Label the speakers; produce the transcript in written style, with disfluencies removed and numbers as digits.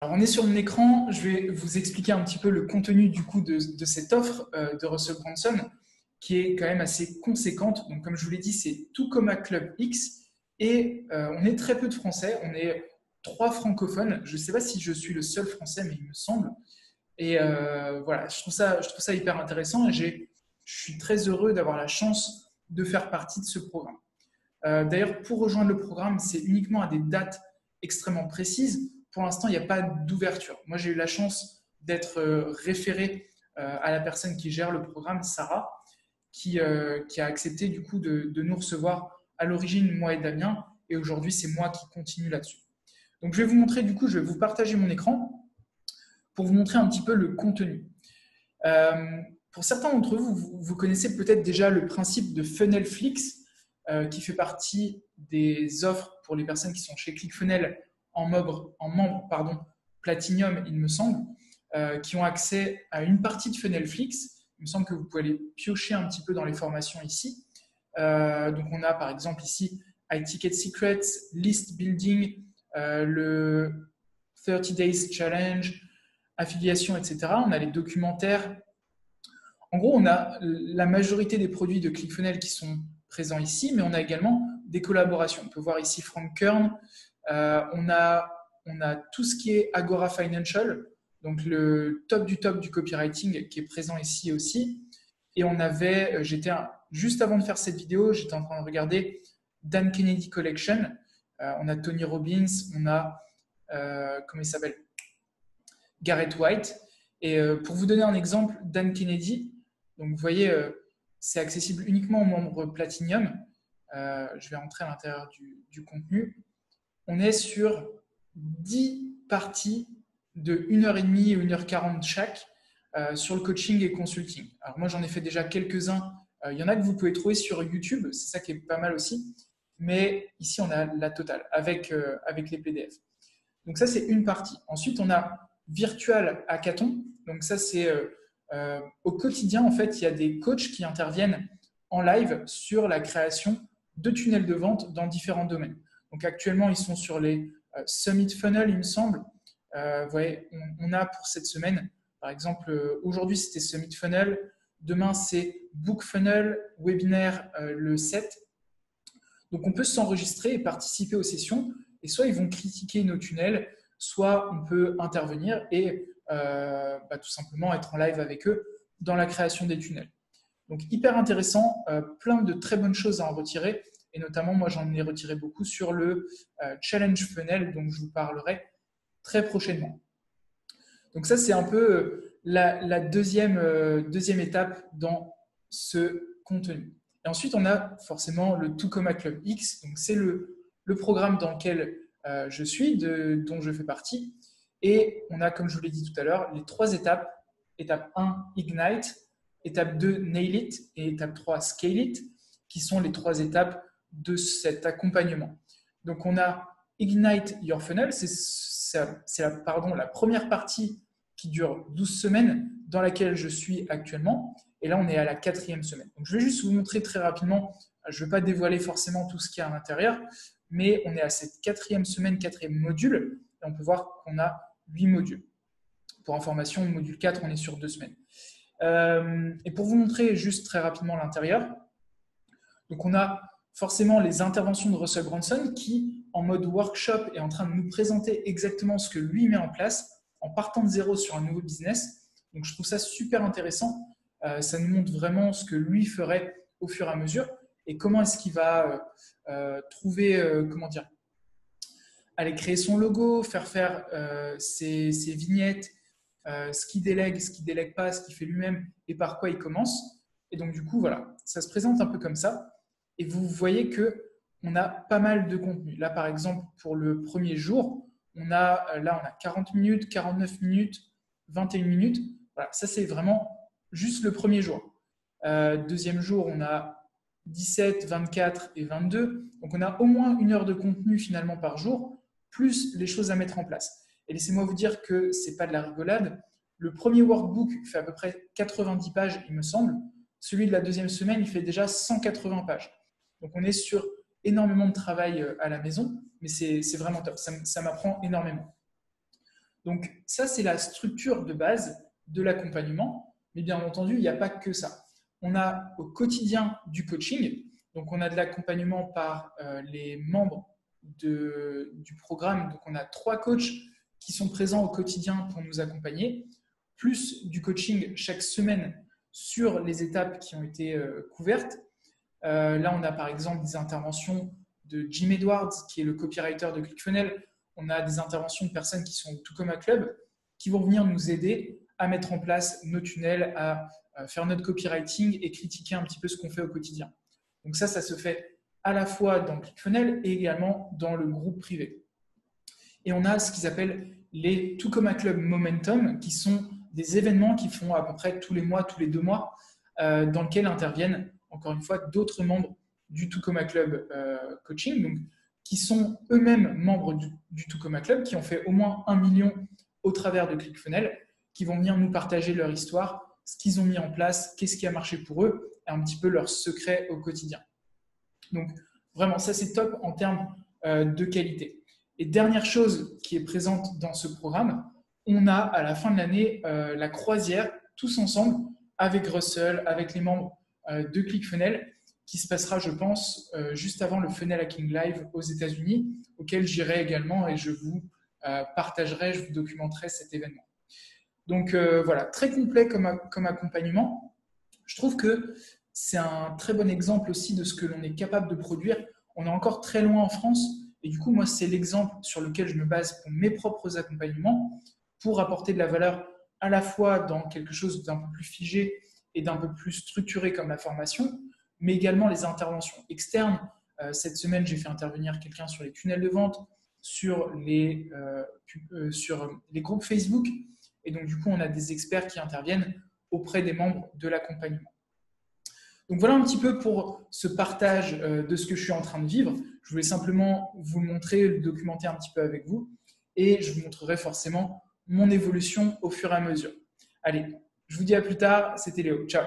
Speaker 1: Alors, on est sur mon écran, je vais vous expliquer un petit peu le contenu du coup de cette offre de Russell Brunson qui est quand même assez conséquente. Donc, comme je vous l'ai dit, c'est tout comme à Club X et on est très peu de Français, on est 3 francophones. Je ne sais pas si je suis le seul Français, mais il me semble. Et voilà, je trouve ça hyper intéressant et je suis très heureux d'avoir la chance de faire partie de ce programme. D'ailleurs, pour rejoindre le programme, c'est uniquement à des dates extrêmement précises. Pour l'instant, il n'y a pas d'ouverture. Moi, j'ai eu la chance d'être référé à la personne qui gère le programme, Sarah, qui a accepté du coup de nous recevoir à l'origine, moi et Damien, et aujourd'hui, c'est moi qui continue là-dessus. Donc, je vais vous montrer, du coup, je vais vous partager mon écran pour vous montrer un petit peu le contenu. Euh, pour certains d'entre vous, vous connaissez peut-être déjà le principe de Funnelflix, qui fait partie des offres pour les personnes qui sont chez ClickFunnels en membre Platinum, il me semble, qui ont accès à une partie de Funnelflix. Il me semble que vous pouvez aller piocher un petit peu dans les formations ici. Donc, on a par exemple ici iTicket Secrets, List Building, le 30 Days Challenge, affiliation, etc. On a les documentaires. En gros, on a la majorité des produits de ClickFunnels qui sont présents ici, mais on a également des collaborations. On peut voir ici Frank Kern. On a tout ce qui est Agora Financial, donc le top du copywriting qui est présent ici aussi. Et juste avant de faire cette vidéo, j'étais en train de regarder Dan Kennedy Collection. On a Tony Robbins, on a, comment il s'appelle, Garrett White. Et pour vous donner un exemple, Dan Kennedy, donc vous voyez, c'est accessible uniquement aux membres Platinum. Je vais entrer à l'intérieur du contenu. On est sur 10 parties de 1h30 ou 1h40 chaque sur le coaching et consulting. Alors moi, j'en ai fait déjà quelques-uns. Il y en a que vous pouvez trouver sur YouTube, c'est ça qui est pas mal aussi. Mais ici, on a la totale avec les PDF. Donc ça, c'est une partie. Ensuite, on a Virtual Hackathon. Donc ça, c'est au quotidien, en fait, il y a des coachs qui interviennent en live sur la création de tunnels de vente dans différents domaines. Donc actuellement, ils sont sur les Summit Funnel, il me semble. Vous voyez, on a pour cette semaine, par exemple, aujourd'hui, c'était Summit Funnel. Demain, c'est Book Funnel, webinaire le 7. Donc, on peut s'enregistrer et participer aux sessions. Et soit ils vont critiquer nos tunnels, soit on peut intervenir et tout simplement être en live avec eux dans la création des tunnels. Donc, hyper intéressant, plein de très bonnes choses à en retirer. Et notamment, moi, j'en ai retiré beaucoup sur le Challenge Funnel, dont je vous parlerai très prochainement. Donc, ça, c'est un peu la deuxième étape dans ce contenu. Et ensuite, on a forcément le Tucoma Club X. Donc, c'est le programme dans lequel je suis, dont je fais partie. Et on a, comme je vous l'ai dit tout à l'heure, les 3 étapes. Étape 1, Ignite. Étape 2, Nail It. Et étape 3, Scale It, qui sont les 3 étapes de cet accompagnement. Donc, on a Ignite Your Funnel. C'est la première partie qui dure 12 semaines, dans laquelle je suis actuellement. Et là, on est à la 4e semaine. Donc, je vais juste vous montrer très rapidement. Je ne vais pas dévoiler forcément tout ce qu'il y a à l'intérieur, mais on est à cette 4e semaine, 4e module. Et on peut voir qu'on a 8 modules. Pour information, le module 4, on est sur 2 semaines. Et pour vous montrer juste très rapidement l'intérieur, donc on a forcément les interventions de Russell Brunson qui, en mode workshop, est en train de nous présenter exactement ce que lui met en place en partant de zéro sur un nouveau business. Donc je trouve ça super intéressant. Ça nous montre vraiment ce que lui ferait au fur et à mesure et comment est-ce qu'il va trouver, aller créer son logo, faire ses vignettes, ce qu'il délègue pas, ce qu'il fait lui-même et par quoi il commence. Et donc du coup, voilà, ça se présente un peu comme ça. Et vous voyez qu'on a pas mal de contenu. Là, par exemple, pour le premier jour, on a 40 minutes, 49 minutes, 21 minutes. Voilà, ça, c'est vraiment juste le premier jour. Deuxième jour, on a 17, 24 et 22. Donc, on a au moins 1 heure de contenu finalement par jour, plus les choses à mettre en place. Et laissez-moi vous dire que ce n'est pas de la rigolade. Le premier workbook fait à peu près 90 pages, il me semble. Celui de la 2e semaine, il fait déjà 180 pages. Donc, on est sur énormément de travail à la maison, mais c'est vraiment top. Ça m'apprend énormément. Donc ça, c'est la structure de base de l'accompagnement. Mais bien entendu, il n'y a pas que ça. On a au quotidien du coaching. Donc on a de l'accompagnement par les membres du programme. Donc on a 3 coachs qui sont présents au quotidien pour nous accompagner, plus du coaching chaque semaine sur les étapes qui ont été couvertes. Là, on a par exemple des interventions de Jim Edwards, qui est le copywriter de ClickFunnels. On a des interventions de personnes qui sont au Tokoma Club, qui vont venir nous aider à mettre en place nos tunnels, à faire notre copywriting et critiquer un petit peu ce qu'on fait au quotidien. Donc ça se fait à la fois dans ClickFunnels et également dans le groupe privé. Et on a ce qu'ils appellent les Tokoma Club Momentum, qui sont des événements qui font à peu près tous les mois, tous les 2 mois, dans lesquels interviennent, encore une fois, d'autres membres du Tokoma Club Coaching, donc, qui sont eux-mêmes membres du Tokoma Club, qui ont fait au moins 1 million au travers de ClickFunnels, qui vont venir nous partager leur histoire, ce qu'ils ont mis en place, qu'est-ce qui a marché pour eux, et un petit peu leurs secrets au quotidien. Donc, vraiment, ça, c'est top en termes de qualité. Et dernière chose qui est présente dans ce programme, on a à la fin de l'année la croisière, tous ensemble, avec Russell, avec les membres de ClickFunnels, qui se passera, je pense, juste avant le Funnel Hacking Live aux États-Unis, auquel j'irai également et je vous partagerai, je vous documenterai cet événement. Donc voilà, très complet comme accompagnement. Je trouve que c'est un très bon exemple aussi de ce que l'on est capable de produire. On est encore très loin en France et du coup, moi, c'est l'exemple sur lequel je me base pour mes propres accompagnements, pour apporter de la valeur à la fois dans quelque chose d'un peu plus figé et d'un peu plus structuré comme la formation, mais également les interventions externes. Cette semaine, j'ai fait intervenir quelqu'un sur les tunnels de vente, sur les groupes Facebook. Et donc, du coup, on a des experts qui interviennent auprès des membres de l'accompagnement. Donc, voilà un petit peu pour ce partage de ce que je suis en train de vivre. Je voulais simplement vous le montrer, le documenter un petit peu avec vous. Et je vous montrerai forcément mon évolution au fur et à mesure. Allez, je vous dis à plus tard. C'était Léo. Ciao.